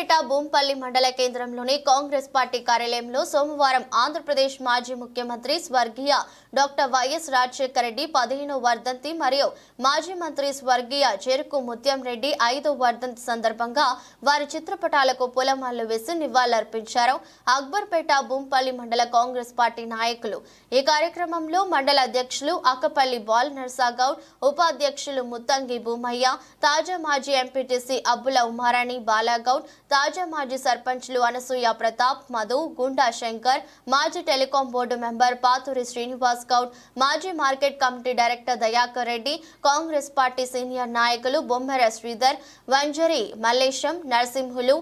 అక్బర్పేట బూంపల్లి మండల కేంద్రంలోని కాంగ్రెస్ పార్టీ కార్యాలయంలో సోమవారం ఆంధ్రప్రదేశ్ మాజీ ముఖ్యమంత్రి స్వర్గీయ డాక్టర్ వైఎస్ రాజశేఖర రెడ్డి 15వ వర్ధంతి మరియు మాజీ మంత్రి స్వర్గీయ చెరుకు ముత్యం రెడ్డి 5వ వర్ధంతి సందర్భంగా వారి చిత్రపటాలకు పూలమాలలు వేసి నివాళులర్పించారు. అక్బర్పేట బూంపల్లి మండల కాంగ్రెస్ పార్టీ నాయకులు ఈ కార్యక్రమంలో మండల అధ్యక్షులు అక్కపల్లి బాల్ నర్సాగౌడ్, ఉపాధ్యక్షులు ముత్తంగి భూమయ్య, తాజా మాజీ ఎంపీటీసీ అబ్బుల ఉమారాణి బాలాగౌడ్, తాజా మాజీ సర్పంచ్లు అనసూయ ప్రతాప్, మధు, గుండా శంకర్, మాజీ telecom board member Pathuri Srinivas Goud, మాజీ market committee director Dayakar Reddy, Congress party senior నాయకులు బొమ్మెర శ్రీధర్, వంజరి మల్లేశం, నరసింహులు,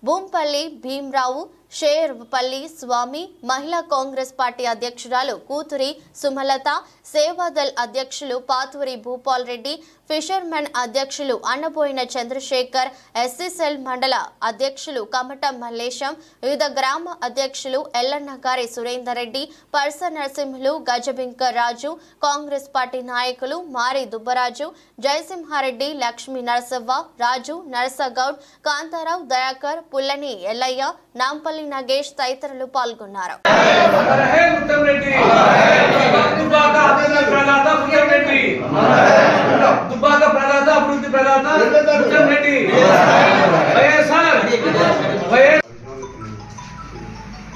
బూంపల్లి భీమరావు, షేర్పల్లి స్వామి, మహిళా కాంగ్రెస్ పార్టీ అధ్యక్షురాలు కూతురి సుమలత, సేవాదల్ అధ్యక్షులు పాతూరి భూపాల్ రెడ్డి, ఫిషర్మెన్ అధ్యక్షులు అన్నబోయిన చంద్రశేఖర్, ఎస్సీసెల్ మండల అధ్యక్షులు కమటం మల్లేశం, వివిధ గ్రామ అధ్యక్షులు ఎల్లన్నగారి సురేందర్ రెడ్డి, పర్స నరసింహులు, గజబింకర్ రాజు, కాంగ్రెస్ పార్టీ నాయకులు మారి దుబ్బరాజు, జయసింహారెడ్డి, లక్ష్మీ నరసవ్వ, రాజు, నరసగౌడ్, కాంతారావు, దయాకర్, పుల్లని ఎల్లయ్య, నాంపల్లి నగేష్ తదితరులు పాల్గొన్నారు.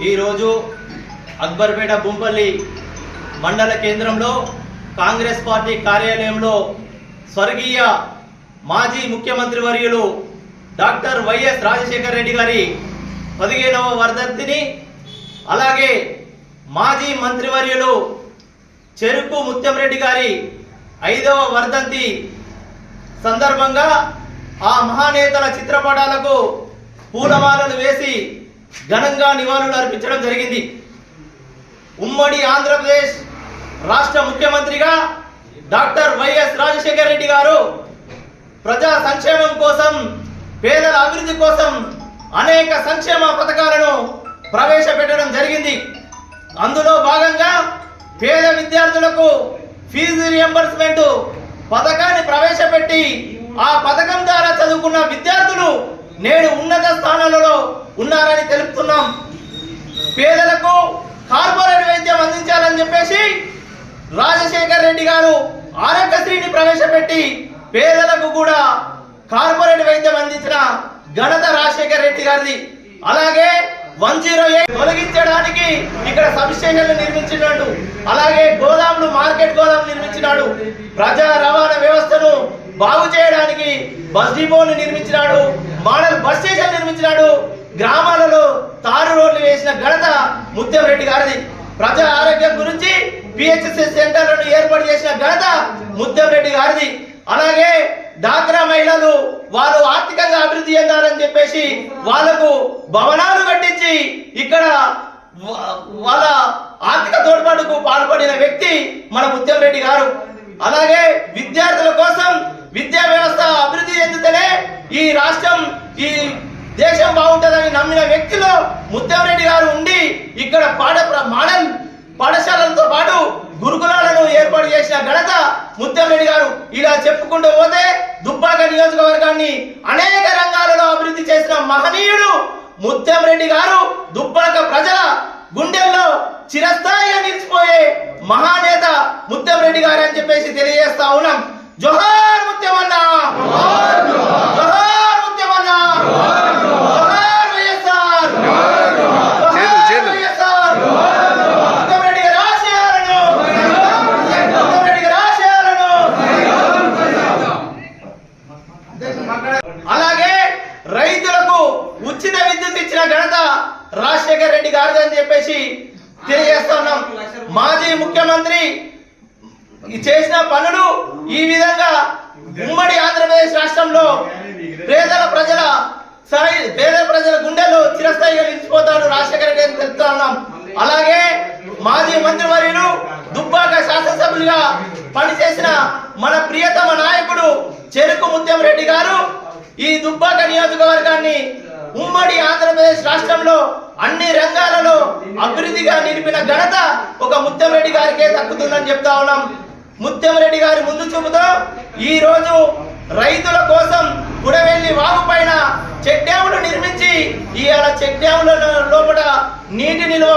ఈరోజు అక్బర్పేట బూంపల్లి మండల కేంద్రంలో కాంగ్రెస్ పార్టీ కార్యాలయంలో స్వర్గీయ మాజీ ముఖ్యమంత్రి వర్యులు డాక్టర్ వైఎస్ రాజశేఖర రెడ్డి గారి 15వ వర్ధంతిని, అలాగే మాజీ మంత్రివర్యులు చెరుకు ముత్యం రెడ్డి గారి 5వ వర్ధంతి సందర్భంగా ఆ మహానేతల చిత్రపటాలకు పూలమాలలు వేసి ఘనంగా నివాళులు అర్పించడం జరిగింది. ఉమ్మడి ఆంధ్రప్రదేశ్ రాష్ట్ర ముఖ్యమంత్రిగా డాక్టర్ వైఎస్ రాజశేఖర రెడ్డి గారు ప్రజా సంక్షేమం కోసం, పేదల అభివృద్ధి కోసం అనేక సంక్షేమ పథకాలను ప్రవేశపెట్టడం జరిగింది. అందులో భాగంగా పేద విద్యార్థులకు ఫీజు రియంబర్స్మెంట్ పథకాన్ని ప్రవేశపెట్టి ఆ పథకం ద్వారా చదువుకున్న విద్యార్థులు నేడు ఉన్నత స్థానాలలో ఉన్నారని తెలుపుతున్నాం. పేదలకు కార్పొరేట్ వైద్యం అందించాలని చెప్పేసి రాజశేఖర రెడ్డి గారు ఆరోగ్యశ్రీని ప్రవేశపెట్టి పేదలకు కూడా కార్పొరేట్ వైద్యం అందించిన ఘనత రాజశేఖర రెడ్డి గారిది. అలాగే 108 తొలగించడానికి ఇక్కడ సబ్ స్టేషన్లు నిర్మించినాడు. అలాగే గోదాములు, మార్కెట్ గోదాములు నిర్మించినాడు. ప్రజా రవాణా వ్యవస్థను బాగు చేయడానికి బస్ డిపోను నిర్మించినాడు. మోడల్ బస్ స్టేషన్ నిర్మించినాడు. గ్రామాలలో తారు రోడ్లు వేసిన ఘనత ముత్యం రెడ్డి గారిది. ప్రజా ఆరోగ్యం గురించి పిహెచ్సి సెంటర్లను ఏర్పాటు చేసిన ఘనత ముత్యం రెడ్డి గారిది. అలాగే డాక్రా మహిళలు వాళ్ళు ఆర్థికంగా అభివృద్ధి చెందాలని చెప్పేసి వాళ్లకు భవనాలు కట్టించి ఇక్కడ వాళ్ళ ఆర్థిక తోడ్పాటుకు పాల్పడిన వ్యక్తి మన ముత్యం రెడ్డి గారు. అలాగే విద్యార్థుల కోసం విద్యా వ్యవస్థ అభివృద్ధి చెందితేనే ఈ రాష్ట్రం, ఈ దేశం బాగుంటుందని నమ్మిన వ్యక్తిలో ముత్యం రెడ్డి గారు ఉండి ఇక్కడ మోడల్ పాఠశాలలతో పాటు గురుకులాలను ఏర్పాటు చేసిన ఘనత ముత్యం రెడ్డి గారు. ఇలా చెప్పుకుంటూ పోతే దుబ్బాక నియోజకవర్గాన్ని అనేక రంగాలలో అభివృద్ధి చేసిన మహనీయుడు ముత్యం రెడ్డి గారు. దుబ్బాక ప్రజల గుండెల్లో చిరస్థాయిగా నిలిచిపోయే మహానేత ముత్యం రెడ్డి గారు అని చెప్పేసి తెలియజేస్తా ఉన్నాం. జోహార్ ముత్యం అన్న, జోహార్ ముత్యం అన్న, జోహార్ వైఎస్ఆర్, జోహార్ వైఎస్ఆర్. అలాగే రైతులకు ఉచిత విద్యుత్ ఇచ్చిన ఘనత రాజశేఖర రెడ్డి గారిది అని చెప్పేసి తెలియజేస్తున్నాం. మాజీ ముఖ్యమంత్రి చేసిన పనులు ఈ విధంగా ఉమ్మడి ఆంధ్రప్రదేశ్ రాష్ట్రంలో పేద ప్రజల గుండెల్లో చిరస్థాయిగా నిలిచిపోతాడు రాజశేఖర రెడ్డి అని తెలుపుతున్నాం. అలాగే మాజీ మంత్రివర్యులు దుబ్బాక శాసనసభ్యులుగా పనిచేసిన మన ప్రియతమ నాయకుడు చెరుకు ముత్యం రెడ్డి గారు ఈ దుబ్బాక నియోజకవర్గాన్ని ఉమ్మడి ఆంధ్రప్రదేశ్ రాష్ట్రంలో అన్ని రంగాలలో అభివృద్ధిగా నిలిపిన ఘనత ఒక ముత్యం రెడ్డి గారికే దక్కుతుందని చెప్తా ఉన్నాం. ముత్యం రెడ్డి గారి ముందు చూపుతో ఈ రోజు రైతుల కోసం గుడవెల్లి వాగు పైన చెక్ డ్యాములు నిర్మించి చెక్ డ్యాముల లోపల నీటి నిల్వ